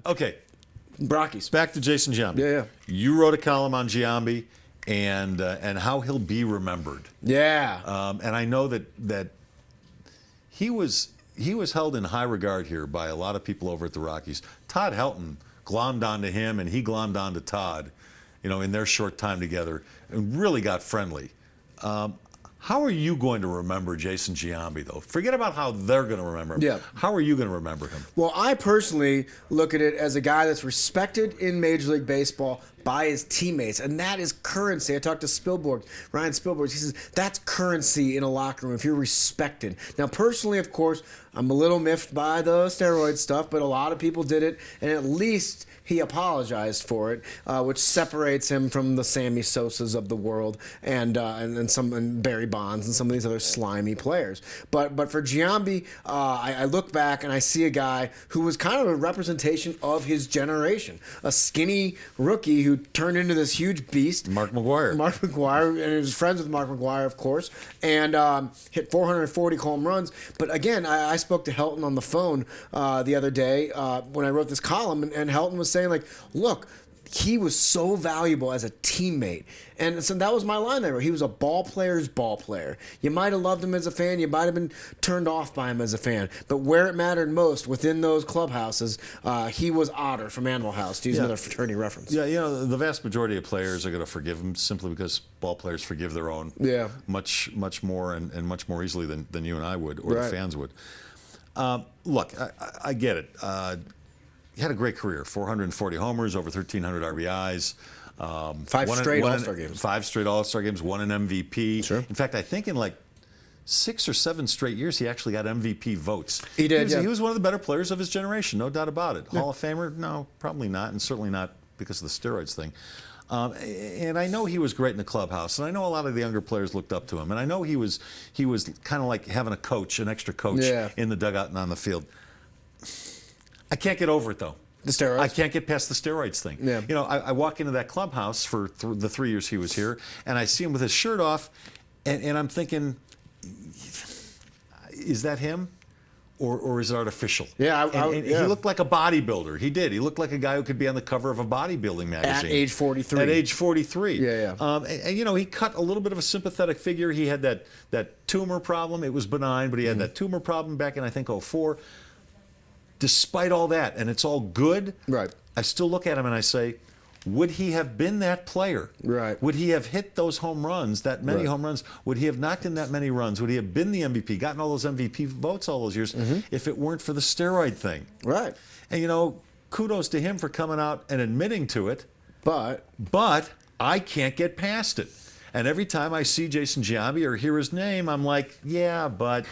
Okay, Rockies. back to Jason Giambi. Yeah. You wrote a column on Giambi and how he'll be remembered. Yeah. And I know that he was held in high regard here by a lot of people over at the Rockies. Todd Helton glommed onto him, and he glommed onto Todd, in their short time together, and really got friendly. How are you going to remember Jason Giambi, though? Forget about how they're going to remember him. Yeah. How are you going to remember him? Well, I personally look at it as a guy that's respected in Major League Baseball by his teammates, and that is currency. I talked to Spielberg, Ryan Spielberg. He says that's currency in a locker room if you're respected. Now, personally, of course, I'm a little miffed by the steroid stuff, but a lot of people did it, and at least he apologized for it, which separates him from the Sammy Sosas of the world and Barry Bonds and some of these other slimy players. But for Giambi, I look back and I see a guy who was kind of a representation of his generation, a skinny rookie who turned into this huge beast. Mark McGwire, and he was friends with Mark McGwire, of course, and hit 440 home runs. But again, I spoke to Helton on the phone the other day when I wrote this column, and Helton was saying, like, look, he was so valuable as a teammate. And so that was my line there. He was a ball player's ball player. You might have loved him as a fan. You might have been turned off by him as a fan. But where it mattered most, within those clubhouses, he was Otter from Animal House, to use another fraternity reference. Yeah, the vast majority of players are going to forgive him simply because ball players forgive their own much more and much more easily than you and I would, or the fans would. Look, I get it. He had a great career, 440 homers, over 1,300 RBIs. Five straight All-Star games. 5 straight All-Star games, won an MVP. Sure. In fact, I think in like 6 or 7 straight years, he actually got MVP votes. He did, He was one of the better players of his generation, no doubt about it. Hall of Famer? No, probably not, and certainly not because of the steroids thing. And I know he was great in the clubhouse, and I know a lot of the younger players looked up to him, and I know he was kind of like having a coach, an extra coach in the dugout and on the field. I can't get over it, though. The steroids? I can't get past the steroids thing. Yeah. I walk into that clubhouse for the 3 years he was here, and I see him with his shirt off, and I'm thinking, is that him? Or is it artificial? Yeah, He looked like a bodybuilder. He did. He looked like a guy who could be on the cover of a bodybuilding magazine. At age 43. At age 43. Yeah. And he cut a little bit of a sympathetic figure. He had that tumor problem. It was benign, but he had that tumor problem back in, I think, 2004. Despite all that, and it's all good, right, I still look at him and I say, would he have been that player? Right. Would he have hit those home runs, that many home runs? Would he have knocked in that many runs? Would he have been the MVP, gotten all those MVP votes all those years if it weren't for the steroid thing? Right. And, kudos to him for coming out and admitting to it. But I can't get past it. And every time I see Jason Giambi or hear his name, I'm like, yeah, but.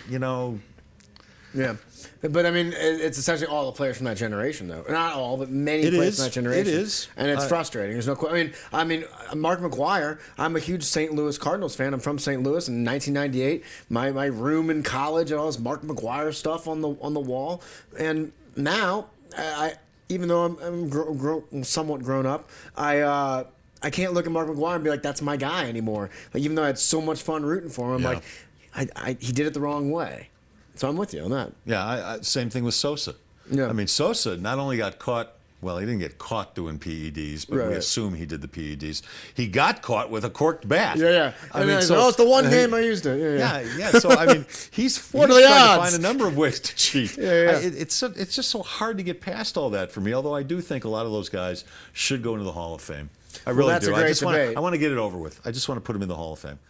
Yeah. But, I mean, it's essentially all the players from that generation, though. Not all, but many players from that generation. It is. And it's frustrating. There's no question. I mean, Mark McGwire, I'm a huge St. Louis Cardinals fan. I'm from St. Louis. In 1998, my room in college had all this Mark McGwire stuff on the wall. And now, even though I'm somewhat grown up, I can't look at Mark McGwire and be like, that's my guy anymore. Like, even though I had so much fun rooting for him, I'm like, he did it the wrong way. So I'm with you on that. Yeah, same thing with Sosa. Yeah. I mean, Sosa not only got caught, well, he didn't get caught doing PEDs, but we assume he did the PEDs. He got caught with a corked bat. Yeah. It's the one game I used it. Yeah. So, I mean, he's trying to find a number of ways to cheat. Yeah. It's just so hard to get past all that for me, although I do think a lot of those guys should go into the Hall of Fame. I really do. That's a great debate. I want to get it over with. I just want to put him in the Hall of Fame.